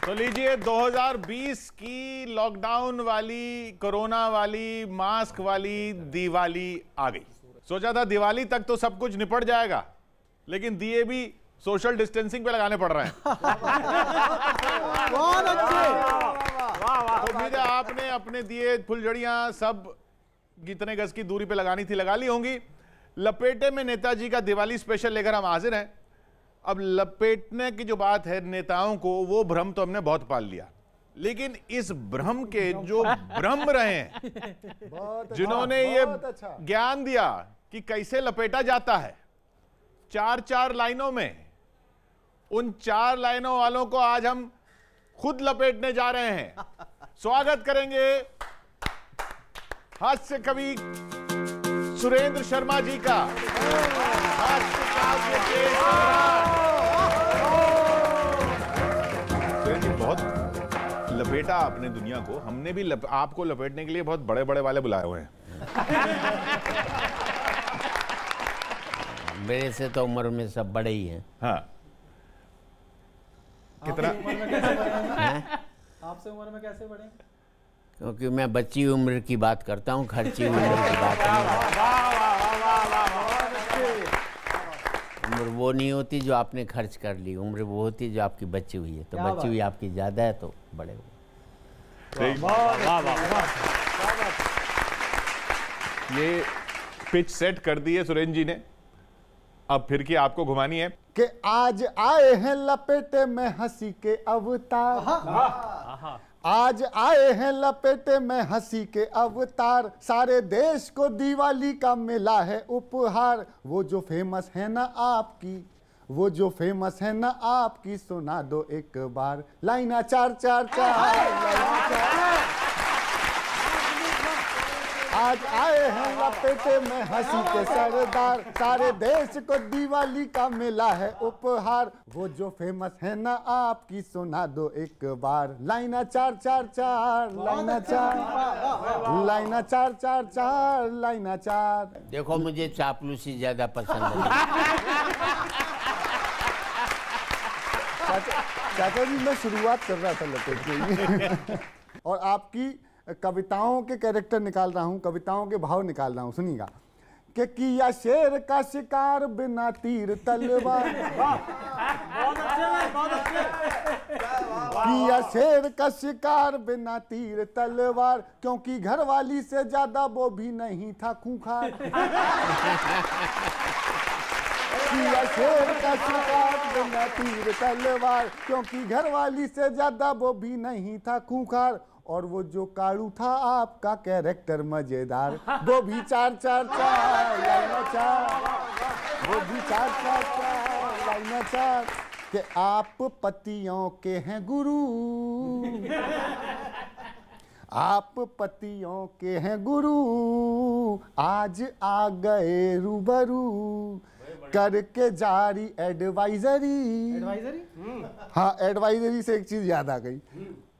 तो लीजिए 2020 की लॉकडाउन वाली, कोरोना वाली, मास्क वाली दिवाली आ गई। सोचा था दिवाली तक तो सब कुछ निपट जाएगा, लेकिन दिए भी सोशल डिस्टेंसिंग पे लगाने पड़ रहे हैं। बहुत अच्छे। उम्मीद है आपने अपने दिए फुलझड़ियां सब कितने गज की दूरी पे लगानी थी लगा ली होंगी। लपेटे में नेताजी का दिवाली स्पेशल लेकर हम हाजिर हैं। अब लपेटने की जो बात है नेताओं को, वो भ्रम तो हमने बहुत पाल लिया, लेकिन इस भ्रम के जो भ्रम रहे हैं, जिन्होंने ये ज्ञान दिया कि कैसे लपेटा जाता है 4-4 लाइनों में, उन 4 लाइनों वालों को आज हम खुद लपेटने जा रहे हैं। स्वागत करेंगे हास्य कवि सुरेंद्र शर्मा जी का। सुरेंद्र जी, बहुत लपेटा आपने दुनिया को, हमने भी आपको लपेटने के लिए बहुत बड़े बड़े वाले बुलाए हुए हैं। मेरे से तो उम्र में सब बड़े ही हैं। हाँ, कितना आपसे उम्र में कैसे बढ़े? क्योंकि मैं बच्ची उम्र की बात करता हूँ, खर्ची उम्र की बात नहीं। उम्र वो नहीं होती जो आपने खर्च कर ली, उम्र वो होती जो आपकी बची हुई है। तो बची हुई आपकी ज्यादा है तो बड़े हुए। ये पिच सेट कर दी है सुरेंद्र जी ने, अब फिर की आपको घुमानी है कि आज आए हैं लपेटे में हंसी के अवतार। आज आए हैं लपेटे में हंसी के अवतार, सारे देश को दिवाली का मिला है उपहार। वो जो फेमस है ना आपकी, वो जो फेमस है ना आपकी, सुना दो एक बार लाइना 4-4-4। आज आए हैं लपेटे में हंसी के सरदार, सारे देश को दिवाली का मिला है उपहार। वो जो फेमस है ना आपकी, सुना दो एक बार लाइना 4-4-4, लाइना 4, लाइना 4-4-4, लाइना 4। देखो मुझे चापलूसी ज्यादा पसंद है। चाचा जी, मैं शुरुआत कर रहा था लपेट के और आपकी कविताओं के कैरेक्टर निकाल रहा हूं, कविताओं के भाव निकाल रहा हूं। सुनिएगा कि किया शेर का शिकार बिना तीर तलवार, किया शेर का शिकार बिना तीर तलवार, क्योंकि घरवाली से ज्यादा वो भी नहीं था खूंखार। किया शेर का शिकार बिना तीर तलवार, क्योंकि घरवाली से ज्यादा वो भी नहीं था खूंखार। और वो जो काड़ू था आपका कैरेक्टर मजेदार, वो भी 4-4-4, लाइना 4, वो भी 4-4-4, लाइना 4। कि आप पतियों के हैं गुरु, आप पतियों के हैं गुरु, आज आ गए रूबरू, करके जारी एडवाइजरी। हाँ, एडवाइजरी से एक चीज याद आ गई।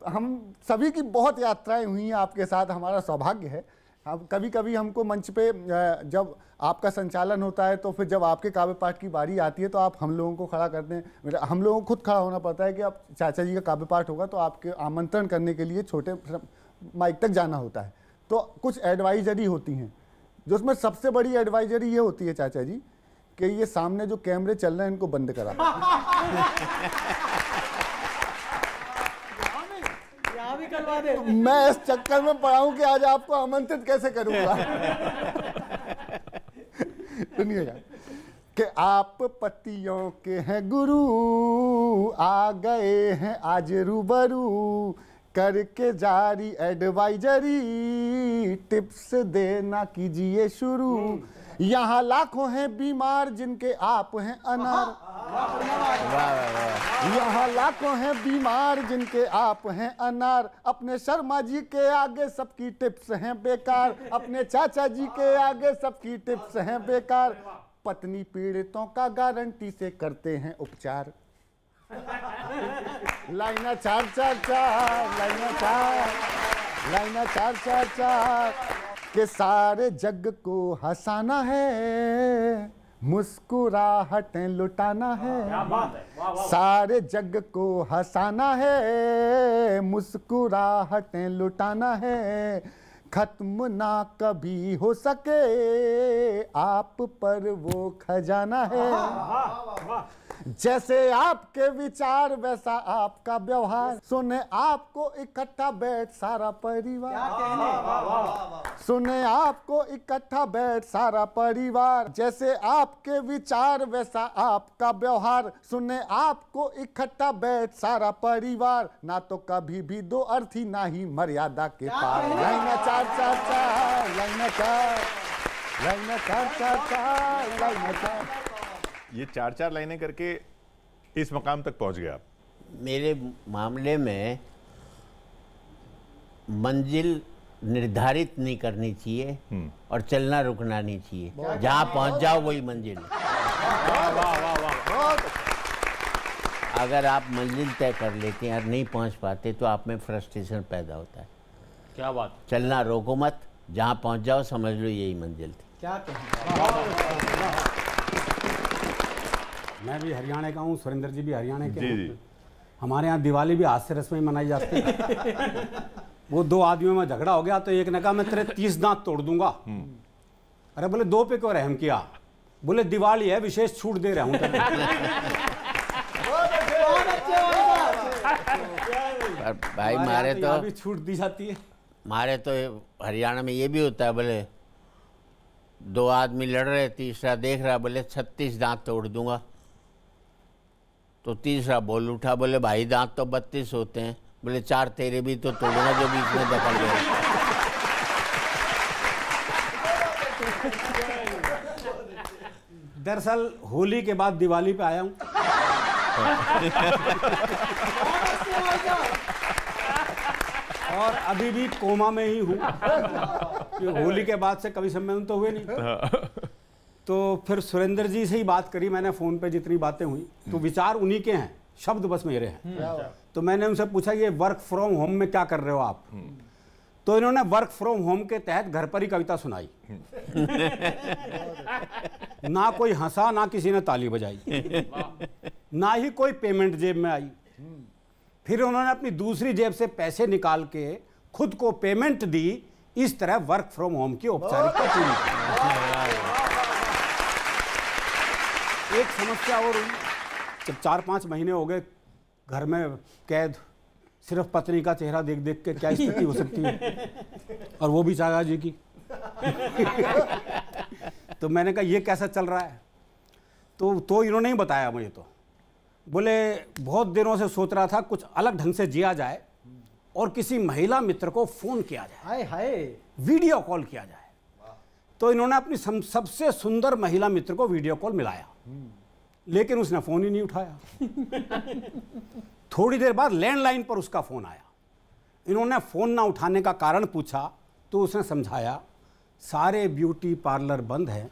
हम सभी की बहुत यात्राएं हुई हैं आपके साथ, हमारा सौभाग्य है। अब कभी कभी हमको मंच पे जब आपका संचालन होता है, तो फिर जब आपके काव्य पाठ की बारी आती है तो आप हम लोगों को खड़ा करते हैं। हम लोगों को खुद खड़ा होना पड़ता है कि अब चाचा जी का काव्य पाठ होगा, तो आपके आमंत्रण करने के लिए छोटे माइक तक जाना होता है। तो कुछ एडवाइजरी होती हैं, जो उसमें सबसे बड़ी एडवाइजरी ये होती है चाचा जी कि ये सामने जो कैमरे चल रहे हैं इनको बंद करा। मैं इस चक्कर में पड़ा हूं कि आज आपको आमंत्रित कैसे करूंगा। सुनिएगा कि आप पतियों के हैं गुरु, आ गए हैं आज रूबरू, करके जारी एडवाइजरी, टिप्स देना कीजिए शुरू। यहाँ लाखों हैं बीमार जिनके आप हैं अनार, यहाँ लाखों हैं बीमार जिनके आप हैं अनार। अपने शर्मा जी के आगे सबकी टिप्स हैं बेकार, अपने चाचा जी के आगे सबकी टिप्स हैं बेकार। पत्नी पीड़ितों का गारंटी से करते हैं उपचार। लाइना 4-4-4, लाइना 4, लाइना 4-4-4। के सारे जग को हंसाना है, मुस्कुराहटें लुटाना है, सारे जग को हंसाना है, मुस्कुराहटें लुटाना है, खत्म ना कभी हो सके आप पर वो खजाना है। जैसे आपके विचार वैसा आपका व्यवहार, सुने आपको इकट्ठा बैठ सारा परिवार, सुने आपको इकट्ठा बैठ सारा परिवार, जैसे आपके विचार वैसा आपका व्यवहार, सुने आपको इकट्ठा बैठ सारा परिवार, ना तो कभी भी दो अर्थी ना ही मर्यादा के पार। लाइन चार चार चार, लाइन चार, लाइन चार चार चार, लाइन चार। ये 4-4 लाइनें करके इस मकाम तक पहुंच गया। मेरे मामले में मंजिल निर्धारित नहीं करनी चाहिए और चलना रुकना नहीं चाहिए, जहां पहुंच जाओ वही मंजिल है। अगर आप मंजिल तय कर लेते हैं और नहीं पहुंच पाते तो आप में फ्रस्ट्रेशन पैदा होता है। क्या बात, चलना रोको मत, जहां पहुंच जाओ समझ लो यही मंजिल थी। क्या कहें। मैं भी हरियाणा का हूँ, सुरेंद्र जी भी हरियाणा के हैं। हमारे यहाँ दिवाली भी हाथ से रस्में मनाई जाती है। वो दो आदमियों में झगड़ा हो गया तो एक ने कहा मैं तेरे 30 दांत तोड़ दूंगा। अरे बोले 2 पे क्यों रहम किया? बोले दिवाली है, विशेष छूट दे रहा हूँ। भाई मारे तो भी छूट दी जाती है। मारे तो हरियाणा में ये भी होता है, बोले 2 आदमी लड़ रहे, तीसरा देख रहा, बोले 36 दांत तोड़ दूंगा। तो तीसरा बोल उठा, बोले भाई दांत तो 32 होते हैं। बोले 4 तेरे भी तो तोड़ूंगा जो बीच में दखल गए। दरअसल होली के बाद दिवाली पे आया हूँ। और अभी भी कोमा में ही हूँ। होली के बाद से कभी सम्मेलन तो हुए नहीं। तो फिर सुरेंद्र जी से ही बात करी मैंने फ़ोन पे, जितनी बातें हुई तो विचार उन्हीं के हैं, शब्द बस मेरे हैं। तो मैंने उनसे पूछा ये वर्क फ्रॉम होम में क्या कर रहे हो आप? तो इन्होंने वर्क फ्रॉम होम के तहत घर पर ही कविता सुनाई। ना कोई हंसा, ना किसी ने ताली बजाई, ना ही कोई पेमेंट जेब में आई। फिर उन्होंने अपनी दूसरी जेब से पैसे निकाल के खुद को पेमेंट दी। इस तरह वर्क फ्रॉम होम की औपचारिकता पूरी की। एक समस्या और हुई, जब 4-5 महीने हो गए घर में कैद, सिर्फ पत्नी का चेहरा देख देख के क्या स्थिति हो सकती है, और वो भी चाचा जी की। तो मैंने कहा ये कैसा चल रहा है? तो इन्होंने ही बताया मुझे। तो बोले बहुत दिनों से सोच रहा था कुछ अलग ढंग से जिया जाए और किसी महिला मित्र को फोन किया जाए, हाय हाय, वीडियो कॉल किया जाए। तो इन्होंने अपनी सबसे सुंदर महिला मित्र को वीडियो कॉल मिलाया, लेकिन उसने फोन ही नहीं उठाया। थोड़ी देर बाद लैंडलाइन पर उसका फोन आया। इन्होंने फोन ना उठाने का कारण पूछा तो उसने समझाया सारे ब्यूटी पार्लर बंद हैं,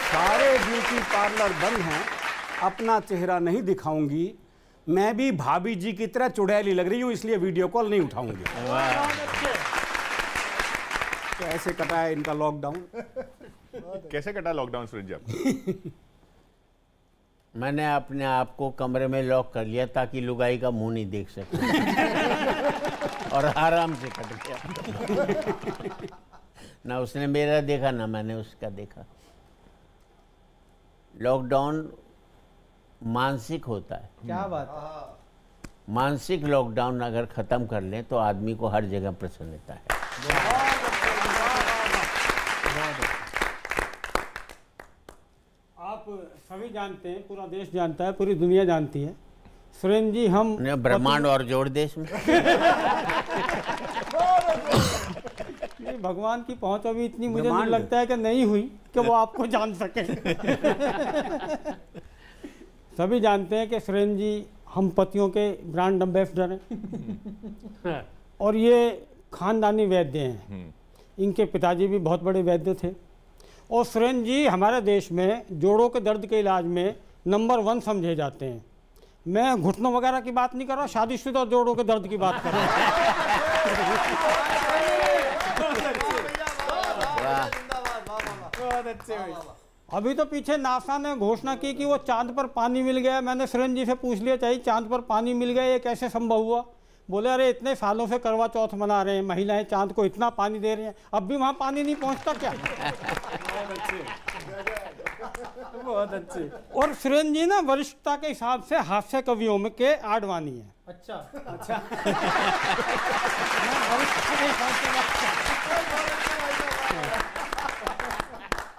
सारे ब्यूटी पार्लर बंद हैं, अपना चेहरा नहीं दिखाऊंगी, मैं भी भाभी जी की तरह चुड़ैली लग रही हूं, इसलिए वीडियो कॉल नहीं उठाऊंगी। तो ऐसे कटा है इनका लॉकडाउन। कैसे कटा लॉकडाउन सुरेश जी? मैंने अपने आप को कमरे में लॉक कर लिया ताकि लुगाई का मुंह नहीं देख सके, और आराम से कट गया। ना उसने मेरा देखा ना मैंने उसका देखा। लॉकडाउन मानसिक होता है। क्या बात है। मानसिक लॉकडाउन अगर खत्म कर लें तो आदमी को हर जगह प्रसन्नता है। आप सभी जानते हैं, पूरा देश जानता है, पूरी दुनिया जानती है, सुरेंद्र जी हम ब्रह्मांड और जोड़ देश में नहीं, भगवान की पहुंच अभी इतनी मुझे नहीं लगता है कि नहीं हुई कि वो आपको जान सके। सभी जानते हैं कि सुरेंद्र जी हम पतियों के ब्रांड एम्बेसडर हैं और ये खानदानी वैद्य हैं। इनके पिताजी भी बहुत बड़े वैद्य थे और सुरेंद्र जी हमारे देश में जोड़ों के दर्द के इलाज में नंबर 1 समझे जाते हैं। मैं घुटनों वगैरह की बात नहीं कर रहा, शादीशुदा जोड़ों के दर्द की बात कर रहा हूँ। बहुत अच्छे भाई। अभी तो पीछे नासा ने घोषणा की कि वो चांद पर पानी मिल गया। मैंने सुरेंद्र जी से पूछ लिया चाहिए चांद पर पानी मिल गया, ये कैसे संभव हुआ? बोले अरे इतने सालों से करवा चौथ मना रहे हैं, महिलाएं चांद को इतना पानी दे रही हैं, अब भी वहाँ पानी नहीं पहुँचता क्या? बहुत अच्छे। और सुरेंद्र जी ना वरिष्ठता के हिसाब से हास्य कवियों में के आडवाणी है। अच्छा अच्छा।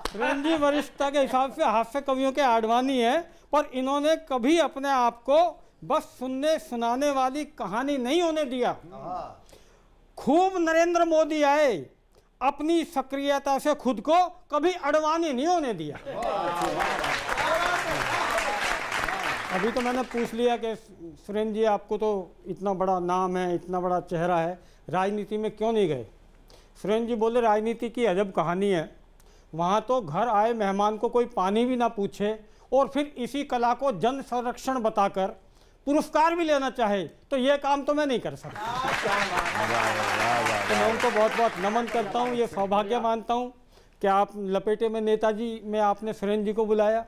सुरेंद्र जी वरिष्ठता के हिसाब से हास्य कवियों के आडवाणी है, पर इन्होंने कभी अपने आप को बस सुनने सुनाने वाली कहानी नहीं होने दिया। खूब नरेंद्र मोदी आए, अपनी सक्रियता से खुद को कभी अडवाणी नहीं होने दिया। अभी तो मैंने पूछ लिया कि सुरेंद्र जी आपको तो इतना बड़ा नाम है, इतना बड़ा चेहरा है, राजनीति में क्यों नहीं गए? सुरेंद्र जी बोले राजनीति की अजब कहानी है, वहाँ तो घर आए मेहमान को कोई पानी भी ना पूछे और फिर इसी कला को जन संरक्षण बताकर पुरस्कार भी लेना चाहे, तो ये काम तो मैं नहीं कर सकता। तो मैं उनको बहुत बहुत नमन करता हूँ, ये सौभाग्य मानता हूँ कि आप लपेटे में नेताजी में आपने सुरेंद्र जी को बुलाया।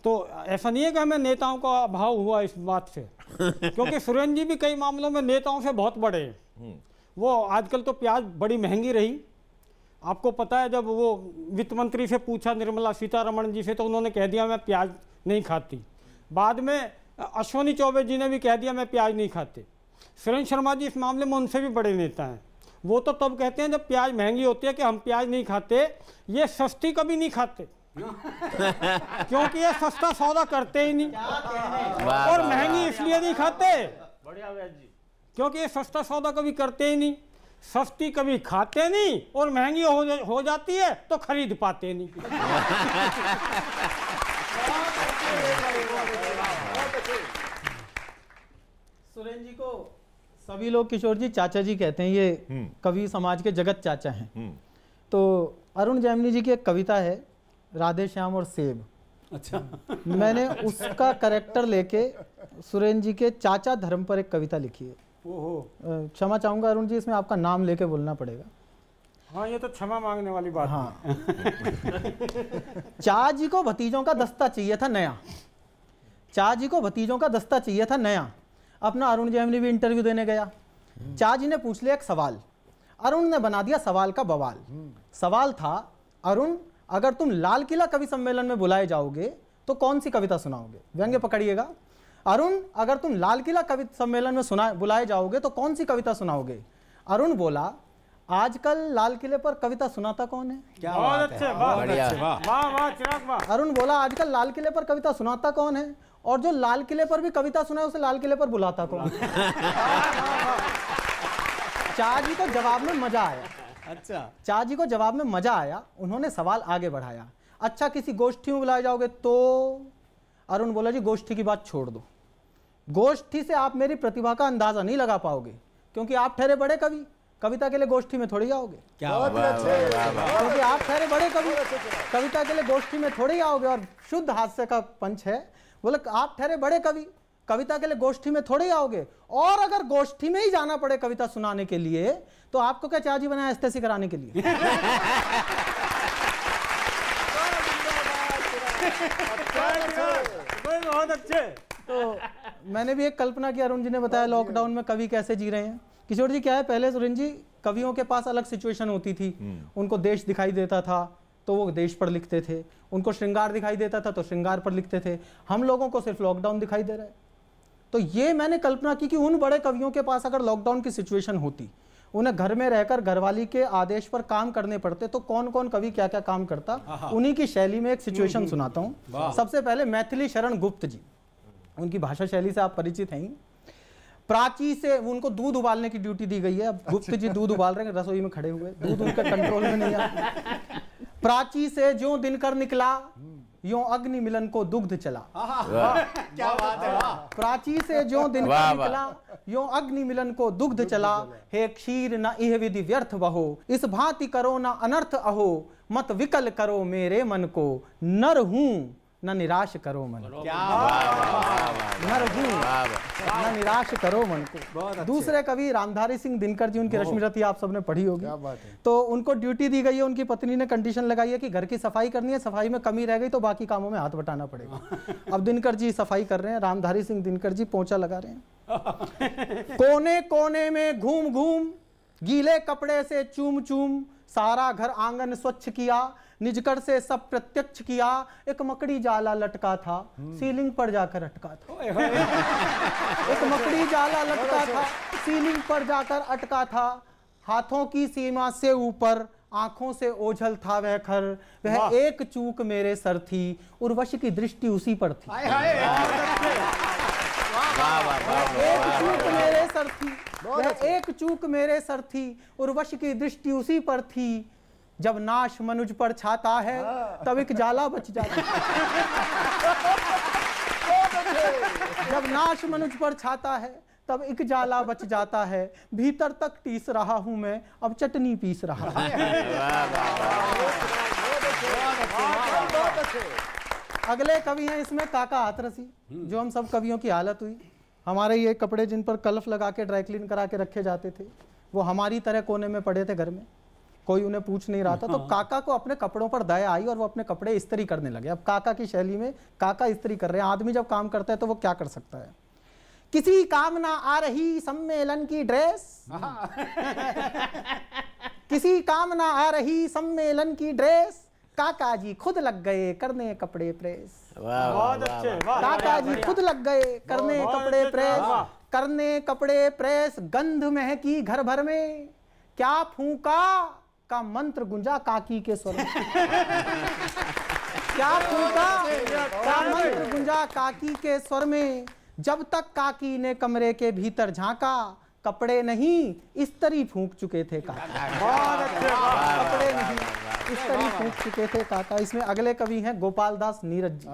तो ऐसा नहीं है कि हमें नेताओं का अभाव हुआ इस बात से, क्योंकि सुरेंद्र जी भी कई मामलों में नेताओं से बहुत बड़े हैं। वो आजकल तो प्याज बड़ी महंगी रही, आपको पता है, जब वो वित्त मंत्री से पूछा निर्मला सीतारमण जी से तो उन्होंने कह दिया मैं प्याज नहीं खाती। बाद में अश्विनी चौबे जी ने भी कह दिया मैं प्याज नहीं खाते। सुरेंद्र शर्मा जी इस मामले में उनसे भी बड़े नेता हैं, वो तो तब कहते हैं जब प्याज महंगी होती है कि हम प्याज नहीं खाते, ये सस्ती कभी नहीं खाते क्योंकि ये सस्ता सौदा करते ही नहीं, और महंगी इसलिए नहीं खाते क्योंकि ये सस्ता सौदा कभी करते ही नहीं, सस्ती कभी खाते नहीं, और महंगी हो जाती है तो खरीद पाते नहीं। सुरेंद्र जी को सभी लोग किशोर जी चाचा जी कहते हैं, ये कवि समाज के जगत चाचा हैं। तो अरुण जैमिनी जी की एक कविता है राधे श्याम और सेब। अच्छा। मैंने उसका कैरेक्टर लेके सुरेंद्र जी के चाचा धर्म पर एक कविता लिखी है। ओहो, क्षमा चाहूंगा अरुण जी, इसमें आपका नाम लेके बोलना पड़ेगा। हाँ ये तो क्षमा मांगने वाली बात हाँ। चाचा जी को भतीजों का दस्ता चाहिए था नया, चाचा जी को भतीजों का दस्ता चाहिए था नया। अपना अरुण जैमिनी भी इंटरव्यू देने गया, चाचा जी ने पूछ लिया एक सवाल, अरुण ने बना दिया सवाल का बवाल। सवाल था, अरुण अगर तुम लाल किला कवि सम्मेलन में बुलाए जाओगे तो कौन सी कविता सुनाओगे? व्यंग्य पकड़िएगा। अरुण अगर तुम लाल किला कवि सम्मेलन में बुलाए जाओगे तो कौन सी कविता सुनाओगे? अरुण बोला आजकल लाल किले पर कविता सुनाता कौन है? क्या बहुत बात अच्छे, है, वाह बहुत अच्छे, वाह। वाह वाह चिराग वाह। अरुण बोला आजकल लाल किले पर कविता सुनाता कौन है, और जो लाल किले पर भी कविता सुनाए उसे लाल किले पर बुलाता कौन? चाचा जी को जवाब में मजा आया। अच्छा। चाचा जी को जवाब में मजा आया, उन्होंने सवाल आगे बढ़ाया, अच्छा किसी गोष्ठी में बुलाए जाओगे तो? अरुण बोला जी गोष्ठी की बात छोड़ दो, गोष्ठी से आप मेरी प्रतिभा का अंदाजा नहीं लगा पाओगे, क्योंकि आप ठहरे बड़े कवि, कविता के लिए गोष्ठी में थोड़ी आओगे। क्या क्योंकि आप ठहरे बड़े कवि, कविता के लिए गोष्ठी में थोड़ी ही आओगे। और शुद्ध हास्य का पंच है, बोले आप ठहरे बड़े कवि, कविता के लिए गोष्ठी में थोड़े ही आओगे, और अगर गोष्ठी में ही जाना पड़े कविता सुनाने के लिए तो आपको क्या चाची बनाया एस्टेसी कराने के लिए? बहुत अच्छे। तो मैंने भी एक कल्पना की, अरुण जी ने बताया लॉकडाउन में कवि कैसे जी रहे हैं। किशोर जी क्या है, पहले सुरेंद्र जी कवियों के पास अलग सिचुएशन होती थी, उनको देश दिखाई देता था तो वो देश पर लिखते थे, उनको श्रृंगार दिखाई देता था तो श्रृंगार पर लिखते थे, हम लोगों को सिर्फ लॉकडाउन दिखाई दे रहा है। तो ये मैंने कल्पना की कि उन बड़े कवियों के पास अगर लॉकडाउन की सिचुएशन होती, उन्हें घर में रहकर घरवाली के आदेश पर काम करने पड़ते, तो कौन कौन कवि क्या क्या काम करता, उन्हीं की शैली में एक सिचुएशन सुनाता हूँ। सबसे पहले मैथिली शरण गुप्त जी, उनकी भाषा शैली से आप परिचित हैं। प्राची से उनको दूध उबालने की ड्यूटी दी गई है, अब गुप्त जी दूध उबाल रहे हैं रसोई में खड़े हुए, दूध उनके कंट्रोल में नहीं आता। प्राची से ज्यों दिनकर निकला यों अग्नि मिलन को दुग्ध चला। क्या बात है, वाह। प्राची से ज्यों दिनकर निकला यों अग्नि मिलन को दुग्ध चला, हे क्षीर न इह विधि व्यर्थ बहो, इस भांति करो न अनर्थ अहो, मत विकल करो मेरे मन को, नर हूं न निराश करो मन को, क्या नर हूँ न निराश करो मन को। दूसरे कवि रामधारी सिंह दिनकर जी, उनकी रश्मिरथी आप सबने पढ़ी होगी। क्या बात है। तो उनको ड्यूटी दी गई है, उनकी पत्नी ने कंडीशन लगाई है कि घर की सफाई करनी है, सफाई में कमी रह गई तो बाकी कामों में हाथ बटाना पड़ेगा। अब दिनकर जी सफाई कर रहे हैं, रामधारी सिंह दिनकर जी पोंछा लगा रहे हैं। कोने कोने में घूम घूम गीले कपड़े से चूम चूम सारा घर आंगन स्वच्छ किया, निजकर से सब प्रत्यक्ष किया। एक मकड़ी जाला लटका था, सीलिंग पर जाकर अटका था। एक मकड़ी जाला लटका था, सीलिंग पर जाकर अटका था। हाथों की सीमा से ऊपर, आंखों से ओझल था वह खर। वह एक चूक मेरे सर थी, उर्वशी की दृष्टि उसी पर थी। एक चूक मेरे सर थी, वह एक चूक मेरे सर थी, उर्वशी की दृष्टि उसी पर थी। जब नाश मनुज पर छाता है तब एक जाला बच जाता है। जब नाश मनुज पर छाता है तब एक जाला बच जाता है। भीतर तक टीस रहा हूं मैं, अब चटनी पीस रहा हूं। अगले कवि हैं इसमें काका हाथरसी, जो हम सब कवियों की हालत हुई। हमारे ये कपड़े जिन पर कलफ लगा के ड्राई क्लीन करा के रखे जाते थे, वो हमारी तरह कोने में पड़े थे घर में, कोई उन्हें पूछ नहीं रहा था। तो काका को अपने कपड़ों पर दया आई और वो अपने कपड़े इस्त्री करने लगे। अब काका की शैली में काका इस्त्री कर रहे हैं। आदमी जब काम करता है तो वो क्या कर सकता है? किसी काम ना आ रही सम्मेलन की ड्रेस, किसी काम ना आ रही सम्मेलन की ड्रेस, काका जी खुद लग गए करने कपड़े प्रेस। बहुत अच्छे, वाह। काका जी खुद लग गए करने कपड़े प्रेस, करने कपड़े प्रेस। गंध महकी घर भर में, क्या फूका का मंत्र गुंजा काकी के स्वर में। क्या फूका का मंत्र गुंजा काकी के स्वर में। जब तक काकी ने कमरे के भीतर झांका, कपड़े नहीं इस्त्री फूंक चुके थे काका। कपड़े नहीं इस्त्री फूंक चुके थे काका। इसमें अगले कवि हैं गोपाल दास नीरज जी।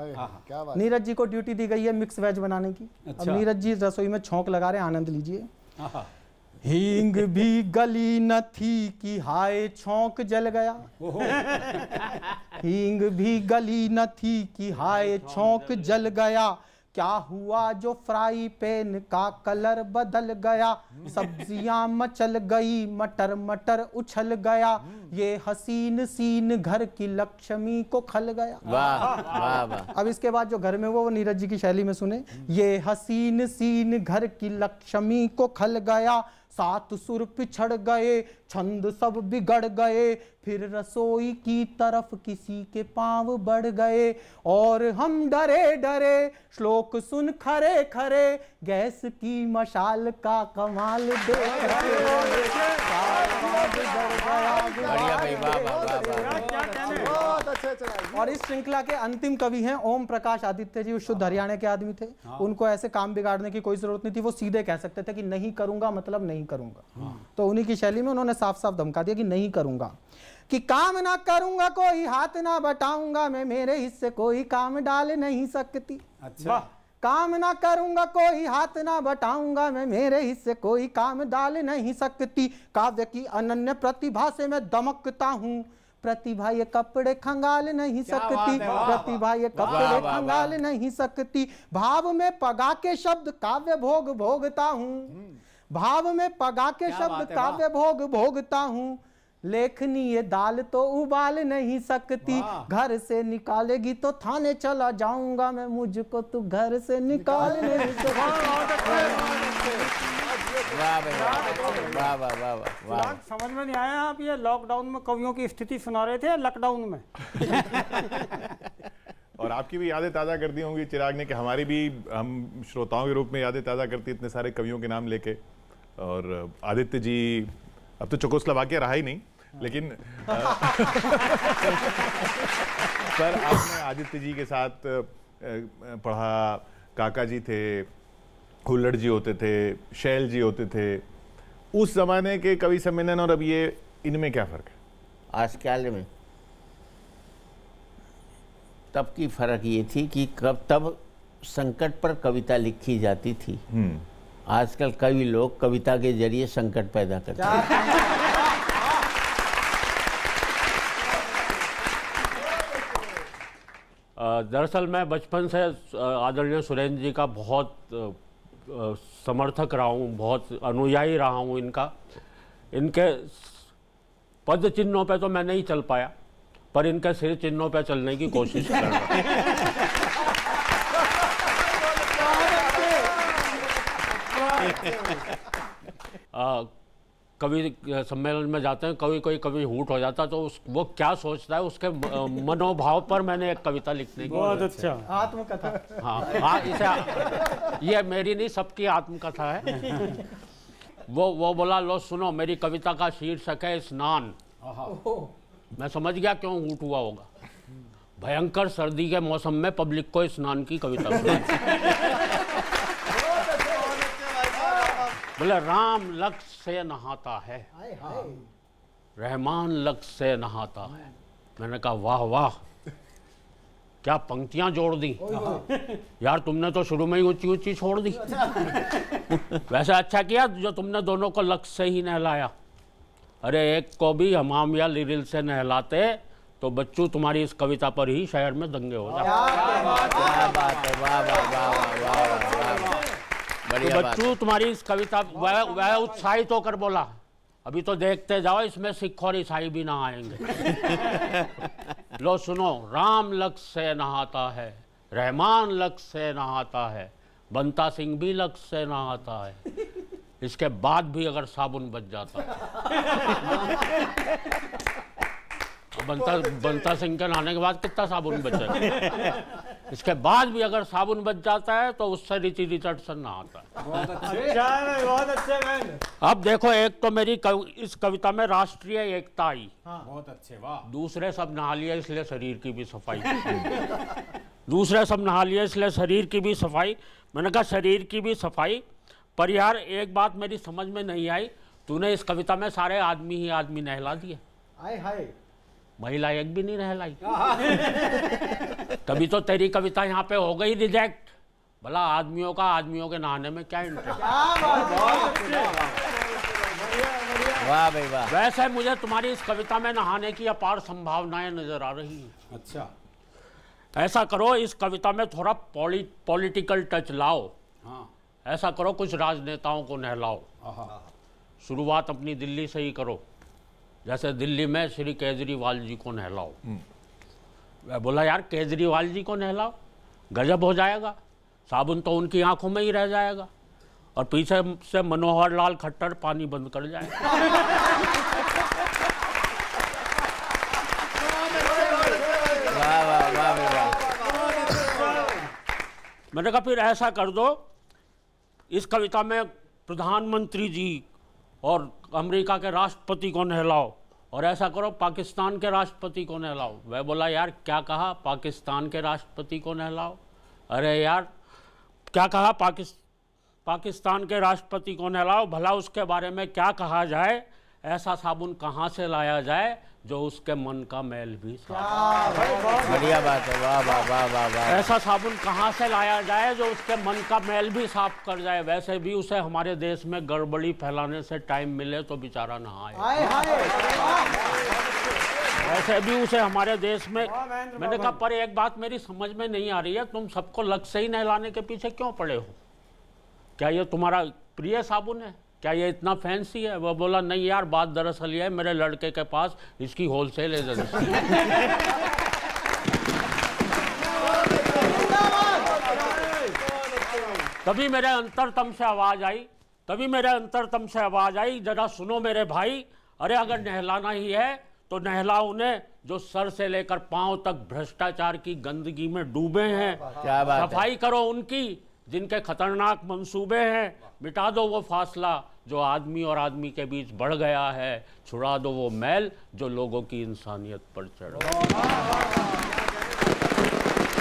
क्या बात। नीरज जी को ड्यूटी दी गई है मिक्स वेज बनाने की। अब नीरज जी रसोई में छौंक लगा रहे हैं, आनंद लीजिए। हींग भी गली न थी कि हाय छौंक जल गया। हींग भी गली न थी कि हाय छौंक जल गया। क्या हुआ जो फ्राई पैन का कलर बदल गया। सब्जियां मचल गई, मटर मटर उछल गया। ये हसीन सीन घर की लक्ष्मी को खल गया। वाह वाह वाह। अब इसके बाद जो घर में वो नीरज जी की शैली में सुने। ये हसीन सीन घर की लक्ष्मी को खल गया। सात सुर पिछड़ गए, छंद सब बिगड़ गए। फिर रसोई की तरफ किसी के पांव बढ़ गए। और हम डरे डरे श्लोक सुन खरे खरे। गैस की मशाल का कमाल देख बढ़िया भाई, वाह वाह वाह वाह। बहुत अच्छे चला। और इस श्रृंखला के अंतिम कवि हैं ओम प्रकाश आदित्य जी। शुद्ध हरियाणा के आदमी थे। उनको ऐसे काम बिगाड़ने की कोई जरूरत नहीं थी। वो सीधे कह सकते थे कि नहीं करूंगा मतलब नहीं करूंगा। तो उन्हीं की शैली में उन्होंने साफ साफ धमका दिया कि नहीं करूंगा, कि काम ना करूंगा कोई हाथ ना बटाऊंगा मैं, मेरे हिस्से कोई काम डाल नहीं सकती। अच्छा, काम ना करूंगा कोई हाथ ना बटाऊंगा मैं, मेरे हिस्से कोई काम डाल नहीं सकती। काव्य की अनन्य प्रतिभा से मैं दमकता हूँ। प्रतिभा ये कपड़े खंगाल नहीं सकती। प्रतिभा ये कपड़े खंगाल नहीं सकती। भाव में पगा के शब्द काव्य भोग भोगता हूँ। भाव में पगा के शब्द काव्य भोग भोगता हूँ। लेखनी ये दाल तो उबाल नहीं सकती। घर से निकालेगी तो थाने चला जाऊंगा मैं, मुझको तू घर से निकाल नहीं बात समझ में नहीं आया। आप ये लॉकडाउन में कवियों की स्थिति सुना रहे थे, लॉकडाउन में। और आपकी भी यादें ताज़ा कर दी होंगी चिराग ने, कि हमारी भी, हम श्रोताओं के रूप में यादें ताज़ा करती इतने सारे कवियों के नाम लेके। और आदित्य जी, अब तो चेकोस्लोवाकिया रहा ही नहीं, लेकिन पर आपने आदित्य जी के साथ पढ़ा। काका जी थे, हुल्लड़ जी होते थे, शैल जी होते थे। उस जमाने के कवि सम्मेलन और अब ये, इनमें क्या फर्क है? आज काल में तब की फर्क ये थी कि तब संकट पर कविता लिखी जाती थी। आजकल कवि लोग कविता के जरिए संकट पैदा करते हैं। दरअसल मैं बचपन से आदरणीय सुरेंद्र जी का बहुत समर्थक रहा हूँ, बहुत अनुयायी रहा हूँ इनका। इनके पद चिन्हों पे तो मैं नहीं चल पाया, पर इनके सिर चिन्हों पे चलने की कोशिश कर रहा हूँ। कवि सम्मेलन में जाते हैं, कभी हुट हो जाता तो वो क्या सोचता है उसके मनोभाव पर मैंने एक कविता लिखने की। बहुत अच्छा। आत्मकथा। हाँ, इसे ये मेरी नहीं, सबकी आत्मकथा है। वो बोला, लो सुनो, मेरी कविता का शीर्षक है स्नान। मैं समझ गया क्यों हुट हुआ होगा। भयंकर सर्दी के मौसम में पब्लिक को स्नान की कविता सुनाई। बोले, राम लक्ष्य से नहाता है, रहमान लक्ष्य से नहाता है। मैंने कहा वाह वाह, क्या पंक्तियां जोड़ दी यार, तुमने तो शुरू में ही ऊंची ऊंची छोड़ दी। वैसे अच्छा किया जो तुमने दोनों को लक्ष्य से ही नहलाया। अरे एक को भी हमाम या लिरिल से नहलाते तो बच्चू तुम्हारी इस कविता पर ही शहर में दंगे हो जाते। तो बच्चू तुम्हारी इस कविता वह उत्साहित होकर बोला, अभी तो देखते जाओ इसमें सिख और ईसाई भी ना आएंगे। लो सुनो, राम लक्ष्य से नहाता है, रहमान लक्ष्य से नहाता है, बंता सिंह भी लक्ष्य से नहाता है। इसके बाद भी अगर साबुन बच जाता बंता सिंह के नहाने के बाद कितना साबुन बचेगा। इसके बाद भी अगर साबुन बच जाता है तो उससे ऋचि रिचर्डसन नहाता है। बहुत अच्छे। अब देखो, एक तो मेरी इस कविता में राष्ट्रीय एकता आई। बहुत अच्छे, वाह। दूसरे सब नहा लिए इसलिए शरीर की भी सफाई। दूसरे सब नहा लिए इसलिए शरीर की भी सफाई। मैंने कहा शरीर की भी सफाई, पर यार एक बात मेरी समझ में नहीं आई, तूने इस कविता में सारे आदमी ही आदमी नहला दिए, महिला एक भी नहीं नहलाई। तभी तो तेरी कविता यहाँ पे हो गई रिजेक्ट। भला आदमियों का आदमियों के नहाने में क्या इंटरेस्ट। वाह भाई वाह। वैसे मुझे तुम्हारी इस कविता में नहाने की अपार संभावनाएं नजर आ रही हैं। अच्छा, ऐसा करो, इस कविता में थोड़ा पॉलिटिकल टच लाओ। हाँ, ऐसा करो, कुछ राजनेताओं को नहलाओ। शुरुआत अपनी दिल्ली से ही करो। जैसे दिल्ली में श्री केजरीवाल जी को नहलाओ। मैं बोला यार केजरीवाल जी को नहलाओ, गजब हो जाएगा, साबुन तो उनकी आंखों में ही रह जाएगा और पीछे से मनोहर लाल खट्टर पानी बंद कर जाएगा। वाह वाह वाह वाह। मैंने कहा फिर ऐसा कर दो, इस कविता में प्रधानमंत्री जी और अमेरिका के राष्ट्रपति को नहलाओ, और ऐसा करो पाकिस्तान के राष्ट्रपति को नहलाओ। वह बोला यार क्या कहा, पाकिस्तान के राष्ट्रपति को नहलाओ। अरे यार क्या कहा, पाकिस्तान के राष्ट्रपति को नहलाओ। भला उसके बारे में क्या कहा जाए, ऐसा साबुन कहाँ से लाया जाए जो उसके मन का मैल भी साफ। बढ़िया बात है, वाह वाह वाह वाह वाह। ऐसा साबुन कहाँ से लाया जाए जो उसके मन का मैल भी साफ कर जाए। वैसे भी उसे हमारे देश में गड़बड़ी फैलाने से टाइम मिले तो बेचारा नहाए। वैसे भी उसे हमारे देश में। मैंने कहा पर एक बात मेरी समझ में नहीं आ रही है, तुम सबको लक्ष्य से ही नहलाने के पीछे क्यों पड़े हो? क्या ये तुम्हारा प्रिय साबुन है? क्या ये इतना फैंसी है? वो बोला नहीं यार, बात दरअसल ये है मेरे लड़के के पास इसकी होलसेल एजेंसी है। तभी मेरे अंतरतम से आवाज आई, जरा सुनो मेरे भाई, अरे अगर नहलाना ही है तो नहलाओ उन्हें जो सर से लेकर पांव तक भ्रष्टाचार की गंदगी में डूबे हैं। क्या बात है। सफाई करो उनकी जिनके खतरनाक मंसूबे हैं। मिटा दो वो फासला जो आदमी और आदमी के बीच बढ़ गया है। छुड़ा दो वो मैल जो लोगों की इंसानियत पर चढ़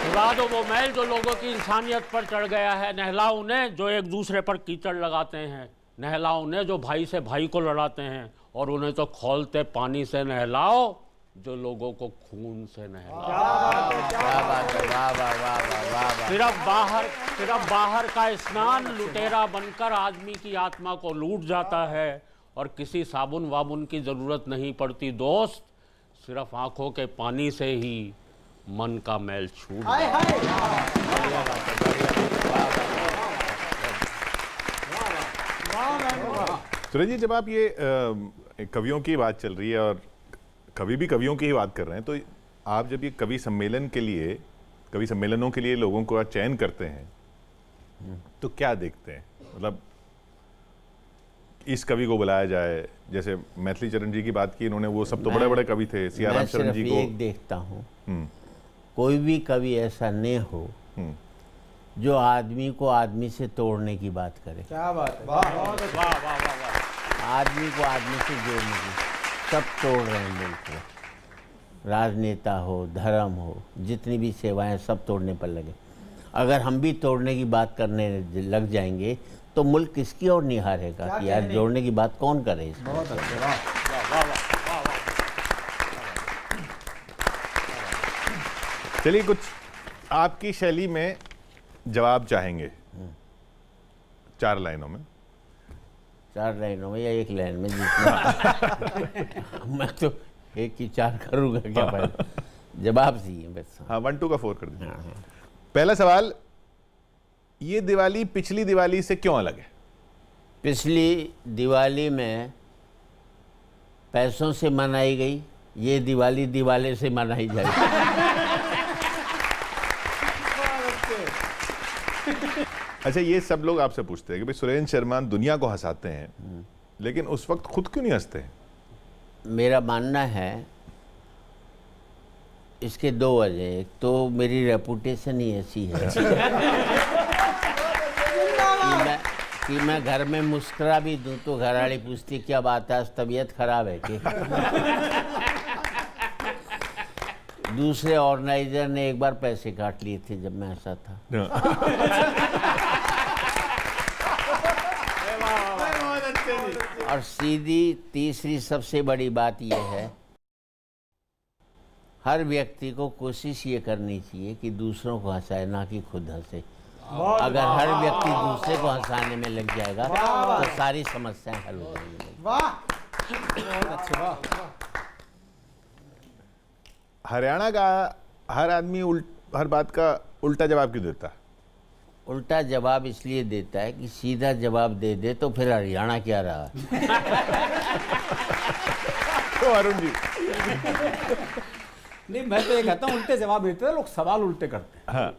छुड़ा दो वो मैल जो लोगों की इंसानियत पर चढ़ गया है। नहलाओ उन्हें जो एक दूसरे पर कीचड़ लगाते हैं। नहलाओ उन्हें जो भाई से भाई को लड़ाते हैं। और उन्हें तो खौलते पानी से नहलाओ जो लोगों को खून से नहलाओ। क्या बात है, वाह वाह वाह वाह वाह। सिर्फ बाहर का स्नान लुटेरा बनकर आदमी की आत्मा को लूट जाता है और किसी साबुन वाबुन की जरूरत नहीं पड़ती दोस्त। सिर्फ आंखों के पानी से ही मन का मैल छूट हाय हाय सुरेश जी, जब आप ये कवियों की बात चल रही है और कवि भी कवियों की ही बात कर रहे हैं, तो आप जब ये कवि सम्मेलन के लिए, कवि सम्मेलनों के लिए लोगों को चयन करते हैं तो क्या देखते हैं? मतलब इस कवि को बुलाया जाए, जैसे मैथिली चरण जी की बात की इन्होंने, वो सब तो बड़े बड़े कवि थे, सियाराम चरण जी को। एक देखता हूँ, कोई भी कवि ऐसा नहीं हो जो आदमी को आदमी से तोड़ने की बात करे। क्या बात है, आदमी को आदमी से जोड़ने की, सब तोड़ रहे हैं मुल्क को। राजनेता हो, धर्म हो, जितनी भी सेवाएं सब तोड़ने पर लगे। अगर हम भी तोड़ने की बात करने लग जाएंगे तो मुल्क किसकी ओर निहारेगा कि यार जोड़ने की बात कौन करे इसमें। बहुत अच्छा। चलिए कुछ आपकी शैली में जवाब चाहेंगे, 4 लाइनों में। 4 लाइनों में या 1 लाइन में जितना मैं तो एक ही 4 करूँगा क्या भाई? जवाब चाहिए बस। हाँ, 1 2 का 4 कर दीजिए। हाँ। पहला सवाल, ये दिवाली पिछली दिवाली से क्यों अलग है? पिछली दिवाली में पैसों से मनाई गई, ये दिवाली दिवाले से मनाई जाएगी। अच्छा, ये सब लोग आपसे पूछते हैं कि भाई सुरेंद्र शर्मा दुनिया को हंसाते हैं, लेकिन उस वक्त खुद क्यों नहीं हंसते हैं? मेरा मानना है इसके 2 वजह। एक तो मेरी रेपुटेशन ही ऐसी है कि मैं घर में मुस्कुरा भी दूं तो घरवाली पूछती क्या बात है, आज तबीयत खराब है कि? दूसरे ऑर्गेनाइजर ने एक बार पैसे काट लिए थे जब मैं हंसा था। और सीधी तीसरी सबसे बड़ी बात यह है, हर व्यक्ति को कोशिश ये करनी चाहिए कि दूसरों को हंसाए, ना कि खुद हंसे। अगर हर व्यक्ति दूसरे को हंसाने में लग जाएगा तो सारी समस्याएं हल हो जाएंगी। हरियाणा का हर आदमी हर बात का उल्टा जवाब क्यों देता है? उल्टा जवाब इसलिए देता है कि सीधा जवाब दे दे तो फिर हरियाणा क्या रहा। तो अरुण जी, नहीं, मैं तो ये कहता हूँ उल्टे जवाब देते हैं लोग, सवाल उल्टे करते हैं। हाँ,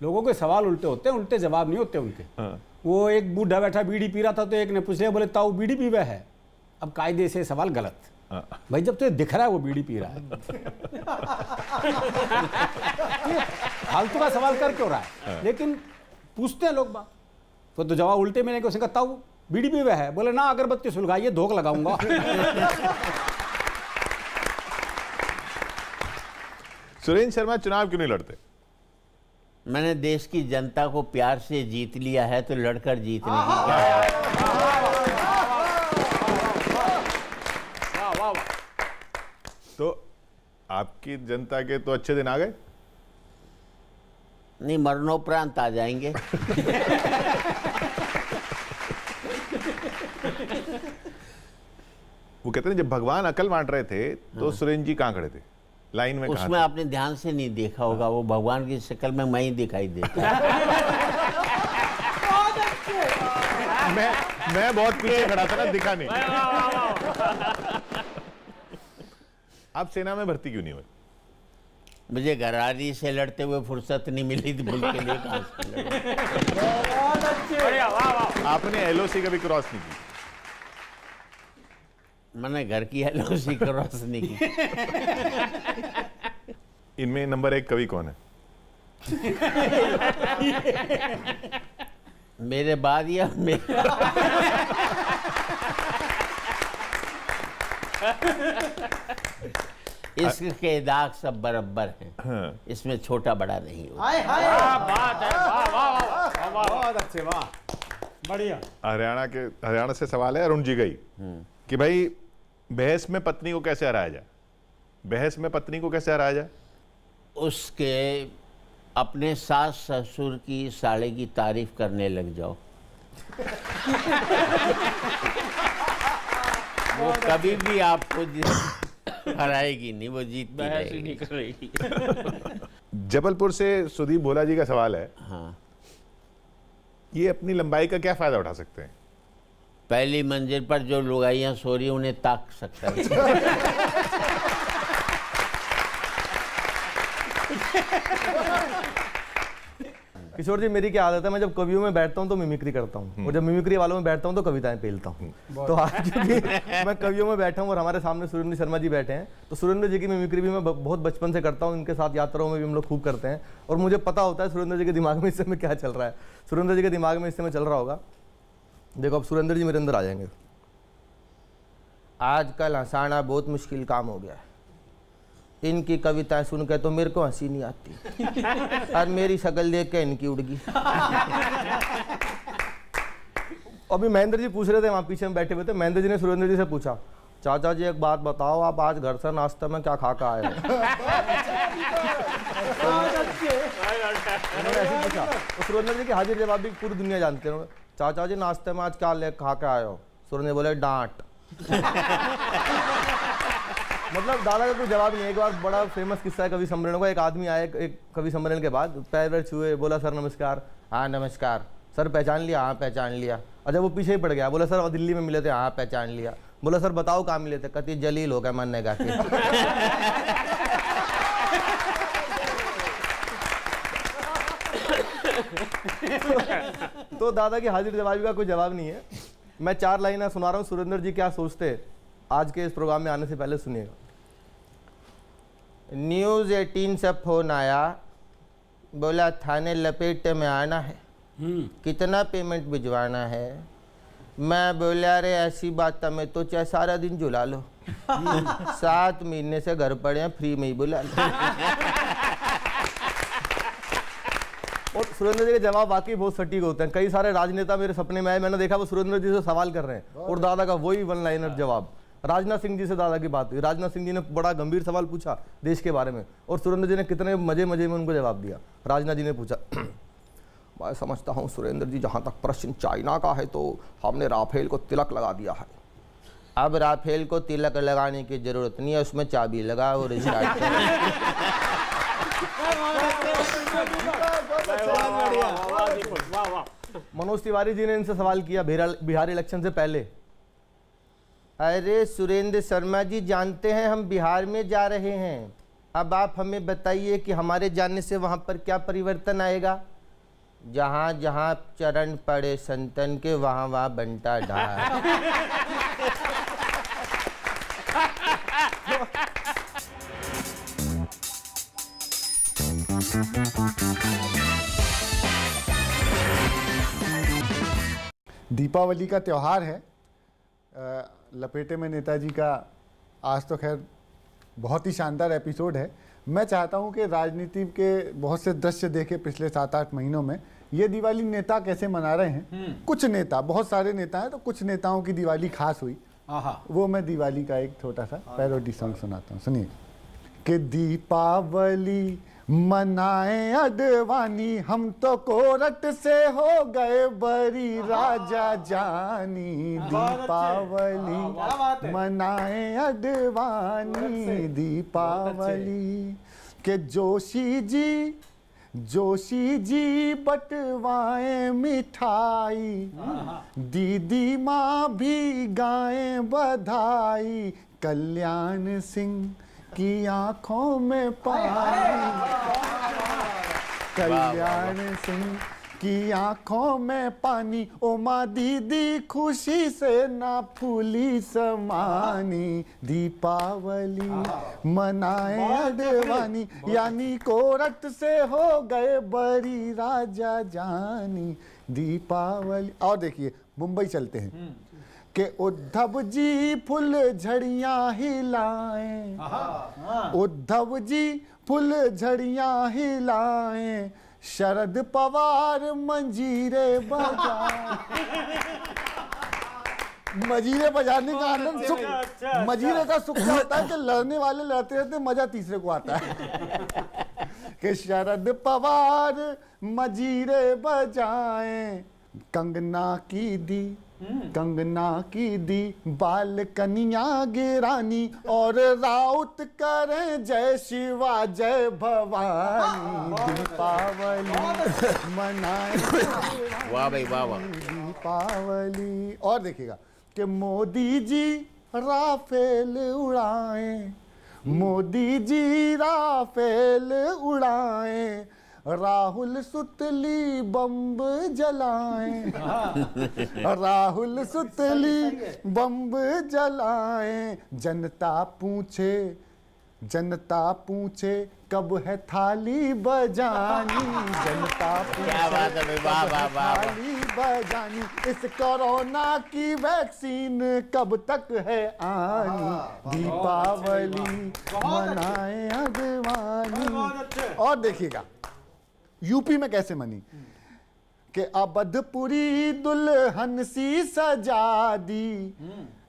लोगों के सवाल उल्टे होते हैं, उल्टे जवाब नहीं होते उनके। हाँ। वो एक बूढ़ा बैठा बीड़ी पी रहा था तो एक ने पूछ लिया, बोले ताऊ बीड़ी पीवा है? अब कायदे से सवाल गलत। हाँ। भाई जब तुझे दिख रहा है वो बीड़ी पी रहा है, फालतू का सवाल कर क्यों रहा है? लेकिन पूछते हैं लोग बात, तो जवाब उल्टे मिलेंगे। उसने कहा ताऊ बीड़ी पीवा है? बोले ना, अगरबत्ती सुलगाइए, धोख लगाऊंगा। सुरेंद्र शर्मा चुनाव क्यों नहीं लड़ते? मैंने देश की जनता को प्यार से जीत लिया है तो लड़कर जीतने की क्या है? तो आपकी जनता के तो अच्छे दिन आ गए। नहीं, मरणोपरांत आ जाएंगे। वो कहते हैं जब भगवान अकल बांट रहे थे तो सुरेंद्र जी कहाँ खड़े थे? लाइन में। उसमें आपने ध्यान से नहीं देखा होगा, वो भगवान की शक्ल में मैं ही दिखाई देता। मैं बहुत पीछे खड़ा था ना, दिखा नहीं। आप सेना में भर्ती क्यों नहीं हुए? मुझे घरारी से लड़ते हुए फुर्सत नहीं मिली थी, मुल्क के लिए कहाँ से लड़ूं? आपने एलओसी कभी क्रॉस नहीं की? मैंने घर की एलओसी क्रॉस नहीं की। इनमें नंबर 1 कवि कौन है? मेरे बाद या इश्क के दाग सब बराबर हैं। हाँ। इसमें छोटा बड़ा नहीं होता। बात है, बहुत अच्छे, वाह, बढ़िया। हरियाणा से सवाल है अरुण जी का ही कि भाई बहस में पत्नी को कैसे हराया जाए? बहस में पत्नी को कैसे हराया जाए? उसके अपने सास ससुर की साले की तारीफ करने लग जाओ। वो कभी भी आपको हराएगी नहीं, वो जीतती बहस ही रहेगी। नहीं करेगी। जबलपुर से सुदीप भोला जी का सवाल है, हाँ, ये अपनी लंबाई का क्या फायदा उठा सकते हैं? पहली मंजिल पर जो लुगाइयाँ सो रही उन्हें ताक सकता है। किशोर जी, मेरी क्या आदत है, मैं जब कवियों में बैठता हूँ तो मिमिक्री करता हूँ, और जब मिमिक्री वालों में बैठता हूँ तो कविताएं पेलता हूँ। तो आज क्योंकि मैं कवियों में बैठा हूँ और हमारे सामने सुरेंद्र शर्मा जी बैठे हैं, तो सुरेंद्र जी की मिमिक्री भी मैं बहुत बचपन से करता हूँ, इनके साथ यात्राओं में भी हम लोग खूब करते हैं, और मुझे पता होता है सुरेंद्र जी के दिमाग में इस समय क्या चल रहा है। सुरेंद्र जी के दिमाग में इस समय चल रहा होगा, देखो अब सुरेंद्र जी मेरे अंदर आ जाएंगे। आजकल हंसाना बहुत मुश्किल काम हो गया है, इनकी कविताएं सुन के तो मेरे को हंसी नहीं आती और मेरी शक्ल देख के इनकी उड़ गई। अभी महेंद्र जी पूछ रहे थे, वहां पीछे में बैठे हुए थे, महेंद्र जी ने सुरेंद्र जी से पूछा, चाचा जी एक बात बताओ, आप आज घर से नाश्ते में क्या खा के आए हो? उन्होंने ऐसे पूछा, तो सुरेंद्र जी की हाजिर जवाब भी पूरी दुनिया जानते हैं। चाचा जी नाश्ते में आज क्या ले खा के आए हो? सुरेंद्र बोले डांट। मतलब दादा का कोई जवाब नहीं है। एक बार बड़ा फेमस किस्सा है कवि सम्मेलन का, एक आदमी आया एक कवि सम्मेलन के बाद, पैर छुए, बोला सर नमस्कार। हाँ नमस्कार। सर पहचान लिया? हाँ पहचान लिया। अच्छा वो पीछे ही पड़ गया, बोला सर दिल्ली में मिले थे? हाँ पहचान लिया। बोला सर बताओ कहाँ मिले थे? कति जलील हो गया मन गा के। तो दादा की हाजिर जवाबी का कोई जवाब नहीं है। मैं 4 लाइनें सुना रहा हूँ, सुरेंद्र जी क्या सोचते आज के इस प्रोग्राम में आने से पहले सुनिएगा। न्यूज़ 18 से फोन आया, बोला थाने लपेटे में आना है, कितना पेमेंट भिजवाना है? मैं बोला अरे ऐसी बात है, मैं तो चाहे सारा दिन जुला लो, 7 महीने से घर पड़े हैं, फ्री में ही बुला लो। और सुरेंद्र जी के जवाब वाकई बहुत सटीक होते हैं। कई सारे राजनेता मेरे सपने में आए, मैंने देखा वो सुरेंद्र जी से सवाल कर रहे हैं और दादा का वही 1 लाइनर जवाब। राजनाथ सिंह जी से दादा की बात हुई, राजनाथ सिंह जी ने बड़ा गंभीर सवाल पूछा देश के बारे में और सुरेंद्र जी ने कितने मजे मजे में उनको जवाब दिया। राजनाथ जी ने पूछा, मैं समझता हूँ सुरेंद्र जी, जहाँ तक प्रश्न चाइना का है तो हमने राफेल को तिलक लगा दिया है। अब राफेल को तिलक लगाने की जरूरत नहीं है, उसमें चाबी लगा और स्टार्ट मनोज तिवारी जी ने इनसे सवाल किया बिहार इलेक्शन से पहले, अरे सुरेंद्र शर्मा जी जानते हैं हम बिहार में जा रहे हैं, अब आप हमें बताइए कि हमारे जाने से वहां पर क्या परिवर्तन आएगा? जहां जहां चरण पड़े संतन के वहां वहां बंटा ढाल। दीपावली का त्यौहार है, लपेटे में नेताजी का आज तो खैर बहुत ही शानदार एपिसोड है। मैं चाहता हूं कि राजनीति के बहुत से दृश्य देखे पिछले 7-8 महीनों में, ये दिवाली नेता कैसे मना रहे हैं। कुछ नेता, बहुत सारे नेता हैं तो कुछ नेताओं की दिवाली खास हुई, वो मैं दिवाली का एक छोटा सा पैरोडी सॉन्ग सुनाता हूँ, सुनिए। कि दीपावली मनाए अडवाणी, हम तो कोरट से हो गए बरी राजा जानी। दीपावली मनाए अडवाणी, दीपावली के जोशी जी बटवाएं मिठाई, दीदी माँ भी गाएं बधाई, कल्याण सिंह की आंखों में पानी, कल्याण सिंह की आंखों में पानी, ओ माँ दीदी खुशी से ना फूली समानी। दीपावली मनाए अडवाणी, यानी कोरट से हो गए बड़ी राजा जानी। दीपावली। और देखिए मुंबई चलते हैं कि उद्धव जी फुल झड़ियां हिलाएं, उद्धव जी फुल झड़ियां हिलाएं, शरद पवार मंजीरे बजाएं। मजीरे बजाने का आनंद सुख, मजीरे का सुख क्या होता है कि लड़ने वाले लड़ते रहते, मजा तीसरे को आता है। कि शरद पवार मजीरे बजाएं, कंगना की दी कंगना की दी बाल कनिया गिरानी और राउत करें जय शिवा जय भवानी। दीपावली मनाए वाह भाई वाह वाह। दीपावली। और देखिएगा कि मोदी जी राफेल उड़ाएं, मोदी जी राफेल उड़ाएं, राहुल सुतली बम्ब जलाएं, राहुल सुतली बम्ब जलाएं। जनता पूछे कब है थाली बजानी, जनता क्या बात है, वाह वाह वाह। थाली बजानी। इस कोरोना की वैक्सीन कब तक है आनी, दीपावली मनाए अगवानी। और देखिएगा यूपी में कैसे मनी कि अबधपुरी दुल्हन सी सजा दी।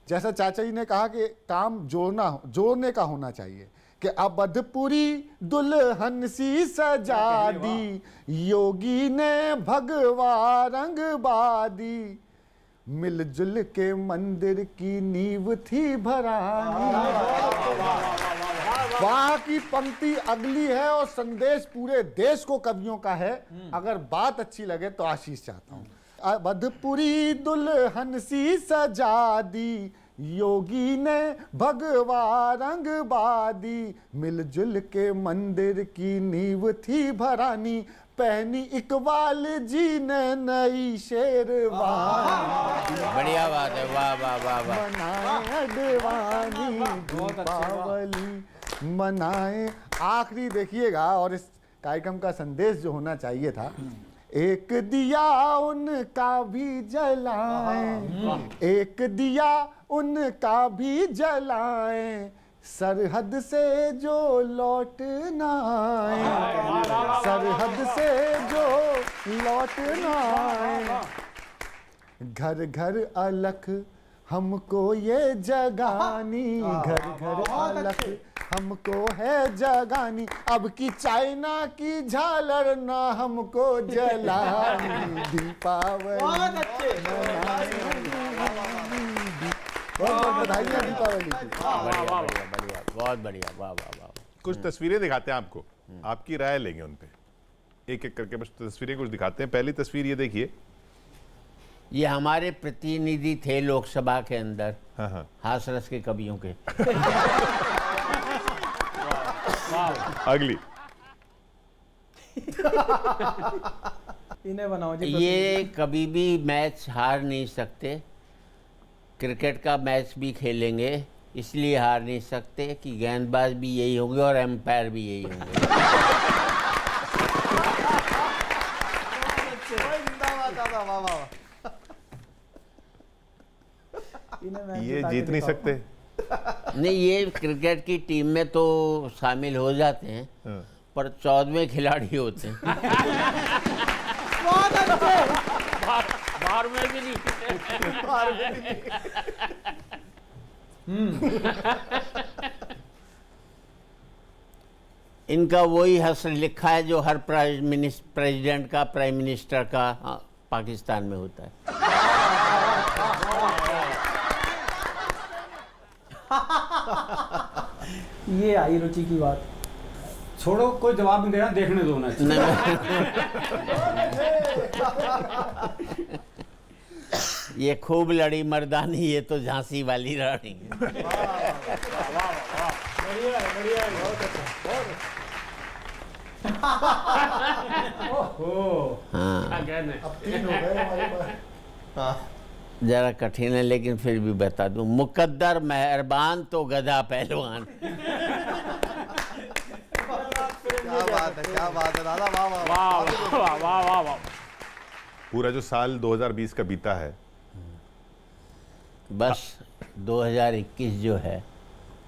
जैसा चाचा जी ने कहा कि काम जोड़ने का होना चाहिए कि अबधपुरी दुल्हन सी सजा दी, योगी ने भगवा रंग बादी, मिलजुल के मंदिर की नींव थी भरानी। वहां की पंक्ति अगली है और संदेश पूरे देश को कवियों का है। अगर बात अच्छी लगे तो आशीष चाहता हूं। अबधपुरी दुल्हन सी सजा दी, योगी ने भगवा रंग बादी, मिलजुल के मंदिर की नींव थी भरानी, पहनी इकबाल जी ने नई शेरवानी। बढ़िया बात है, वाह वाह वाह वाह। मनाए अडवाणी दीपावली मनाए। आखिरी देखिएगा और इस कार्यक्रम का संदेश जो होना चाहिए था, एक दिया उनका भी जलाएं, एक दिया उनका भी जलाएं, सरहद से जो लौट ना आए, सरहद से जो लौट ना आए। घर घर अलख हमको ये जगानी, घर घर अलख हमको है जगानी, अब की चाइना की झालर ना हमको जलानी, दीपावली बहुत बधाइयाँ दीपावली की। बढ़िया बढ़िया, बहुत बढ़िया, वाह वाह वाह। कुछ तस्वीरें दिखाते हैं आपको, आपकी राय लेंगे उन पे, एक एक करके बस तस्वीरें कुछ दिखाते हैं। पहली तस्वीर ये देखिए, ये हमारे प्रतिनिधि थे लोकसभा के अंदर, हाँ। हासरस के कवियों के। अगली इन्हें बनाओ जी। ये कभी भी मैच हार नहीं सकते, क्रिकेट का मैच भी खेलेंगे, इसलिए हार नहीं सकते कि गेंदबाज भी यही होंगे और एम्पायर भी यही होंगे। ये जीत नहीं सकते। नहीं, ये क्रिकेट की टीम में तो शामिल हो जाते हैं, पर 14वें खिलाड़ी होते हैं। बाहर में भी नहीं। इनका वही हश्र लिखा है जो हर प्रेसिडेंट का, प्राइम मिनिस्टर का पाकिस्तान में होता है। ये आई रुचि की बात। छोड़ो, कोई जवाब नहीं देना, देखने दो ना। ये खूब लड़ी मर्दानी, ये तो झांसी वाली रानी। जरा कठिन है लेकिन फिर भी बता दूं, मुकद्दर मेहरबान तो गधा पहलवान। क्या बात है दादा, वाह वाह वाह वाह वाह वाह। पूरा जो साल 2020 का बीता है, बस 2021 जो है,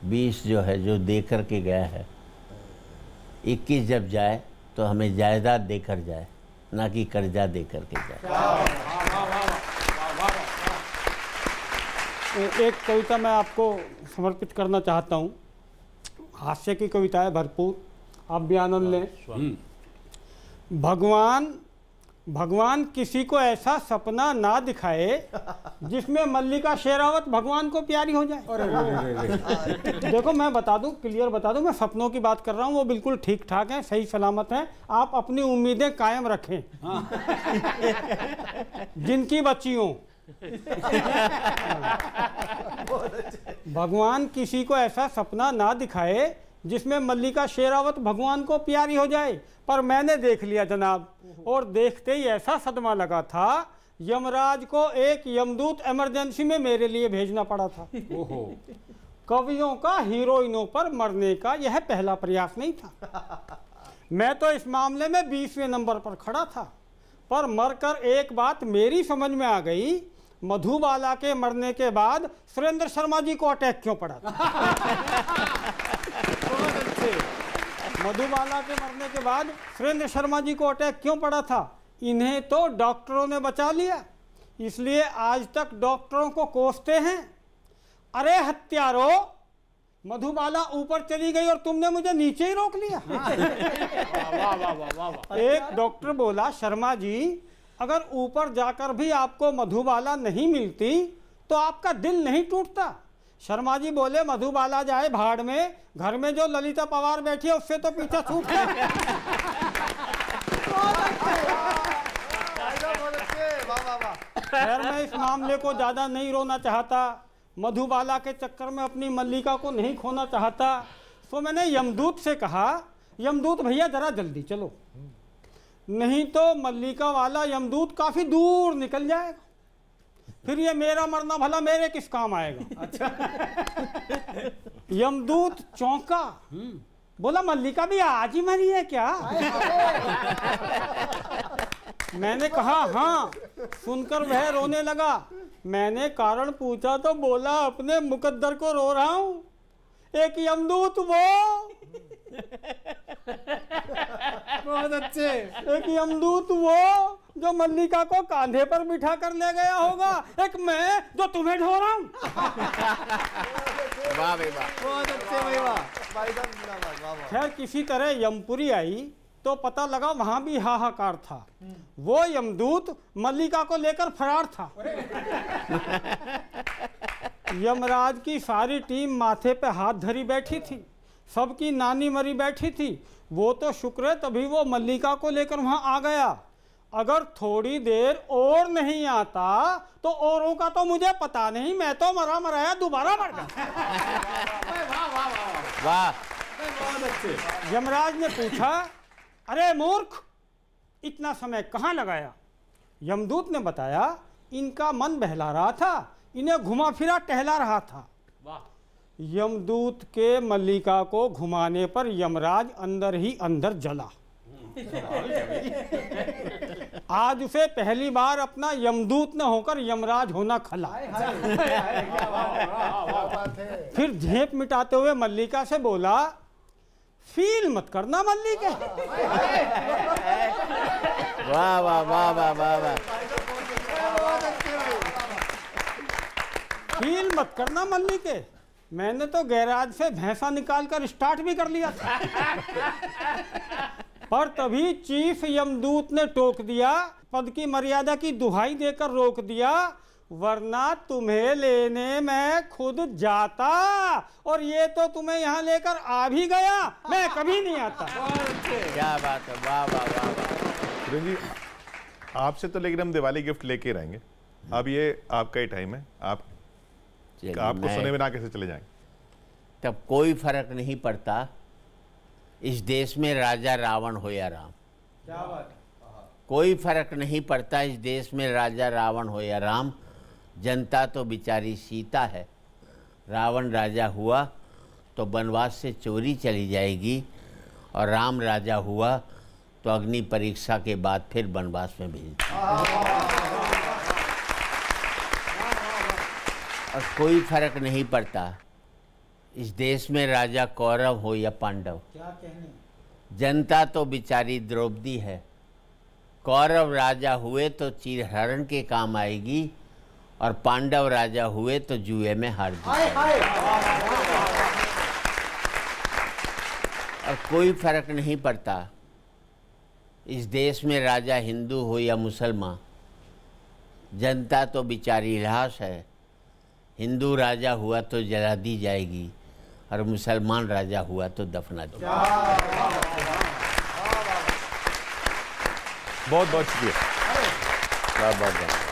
20 जो है, जो दे कर के गया है, 21 जब जाए तो हमें जायदाद देकर जाए, ना कि कर्जा दे कर के जाए। एक कविता मैं आपको समर्पित करना चाहता हूँ। हास्य की कविता है भरपूर, आप भी आनंद लें। भगवान भगवान किसी को ऐसा सपना ना दिखाए जिसमें मल्लिका शेरावत भगवान को प्यारी हो जाए। देखो मैं बता दूं, क्लियर बता दूं, मैं सपनों की बात कर रहा हूं, वो बिल्कुल ठीक ठाक हैं, सही सलामत हैं। आप अपनी उम्मीदें कायम रखें। जिनकी बच्चियों भगवान किसी को ऐसा सपना ना दिखाए जिसमें मल्लिका शेरावत भगवान को प्यारी हो जाए, पर मैंने देख लिया जनाब, और देखते ही ऐसा सदमा लगा था, यमराज को एक यमदूत इमरजेंसी में मेरे लिए भेजना पड़ा था। ओहो। कवियों का हीरोइनों पर मरने का यह पहला प्रयास नहीं था। मैं तो इस मामले में 20वें नंबर पर खड़ा था, पर मरकर एक बात मेरी समझ में आ गई, मधुबाला के मरने के बाद सुरेंद्र शर्मा जी को अटैक क्यों पड़ा था। मधुबाला के मरने के बाद सुरेंद्र शर्मा जी को अटैक क्यों पड़ा था। इन्हें तो डॉक्टरों ने बचा लिया, इसलिए आज तक डॉक्टरों को कोसते हैं। अरे हत्यारो, मधुबाला ऊपर चली गई और तुमने मुझे नीचे ही रोक लिया। वाह वाह वाह वाह। एक डॉक्टर बोला, शर्मा जी अगर ऊपर जाकर भी आपको मधुबाला नहीं मिलती तो आपका दिल नहीं टूटता। शर्मा जी बोले, मधुबाला जाए भाड़ में, घर में जो ललिता पवार बैठी है उससे तो पीछा छूट गया। खैर मैं इस मामले को ज्यादा नहीं रोना चाहता, मधुबाला के चक्कर में अपनी मल्लिका को नहीं खोना चाहता, तो मैंने यमदूत से कहा, यमदूत भैया जरा जल्दी चलो, नहीं तो मल्लिका वाला यमदूत काफी दूर निकल जाएगा, फिर ये मेरा मरना भला मेरे किस काम आएगा। अच्छा। यमदूत चौंका, बोला मल्लिका भी आज ही मरी है क्या। मैंने कहा हाँ। सुनकर वह रोने लगा। मैंने कारण पूछा तो बोला, अपने मुकद्दर को रो रहा हूं, एक यमदूत वो। बहुत अच्छे। एक यमदूत वो जो मल्लिका को कांधे पर बिठा कर ले गया होगा, एक मैं जो तुम्हें ढो रहा हूं। वाह भाई वाह, बहुत अच्छे भाई वाह। खैर किसी तरह यमपुरी आई तो पता लगा वहां भी हाहाकार था। वो यमदूत मल्लिका को लेकर फरार था। यमराज की सारी टीम माथे पे हाथ धरी बैठी थी, सबकी नानी मरी बैठी थी। वो तो शुक्र है तभी वो मल्लिका को लेकर वहां आ गया, अगर थोड़ी देर और नहीं आता तो औरों का तो मुझे पता नहीं, मैं तो मरा मराया दोबारा मर गया। वाह। यमराज ने पूछा, अरे मूर्ख, इतना समय कहाँ लगाया। यमदूत ने बताया, इनका मन बहला रहा था, इन्हें घुमा फिरा टहला रहा था। यमदूत के मल्लिका को घुमाने पर यमराज अंदर ही अंदर जला। आज उसे पहली बार अपना यमदूत न होकर यमराज होना खला। फिर झेप मिटाते हुए मल्लिका से बोला, फील मत करना मल्लिका। वाह वाह वाह वाह वाह वाह। फील मत करना मल्लिका, मैंने तो गैराज से भैंसा निकालकर स्टार्ट भी कर लिया था। पर तभी चीफ यमदूत ने टोक दिया, पद की मर्यादा की दुहाई देकर रोक दिया, वरना तुम्हें लेने मैं खुद जाता, और ये तो तुम्हें यहाँ लेकर आ भी गया, मैं कभी नहीं आता। क्या बात है, वाह वाह वाह वाह। सुरेंद्र जी, आपसे तो लेकिन हम दिवाली गिफ्ट लेके रहेंगे। अब ये आपका ही टाइम है, आपको सुने बिना कैसे चले जाएंगे। तब कोई फर्क नहीं पड़ता इस देश में राजा रावण हो या राम। क्या बात। कोई फर्क नहीं पड़ता इस देश में राजा रावण हो या राम। जनता तो बेचारी सीता है। रावण राजा हुआ तो वनवास से चोरी चली जाएगी, और राम राजा हुआ तो अग्नि परीक्षा के बाद फिर वनवास में भेज। और कोई फर्क नहीं पड़ता इस देश में राजा कौरव हो या पांडव। क्या कहने। जनता तो बेचारी द्रौपदी है। कौरव राजा हुए तो चीरहरण के काम आएगी, और पांडव राजा हुए तो जुए में हार जाएगी। और कोई फर्क नहीं पड़ता इस देश में राजा हिंदू हो या मुसलमान, जनता तो बेचारी लाश है। हिंदू राजा हुआ तो जला दी जाएगी और मुसलमान राजा हुआ तो दफना दी। बहुत बहुत शुक्रिया। बहुत बहुत धन्यवाद।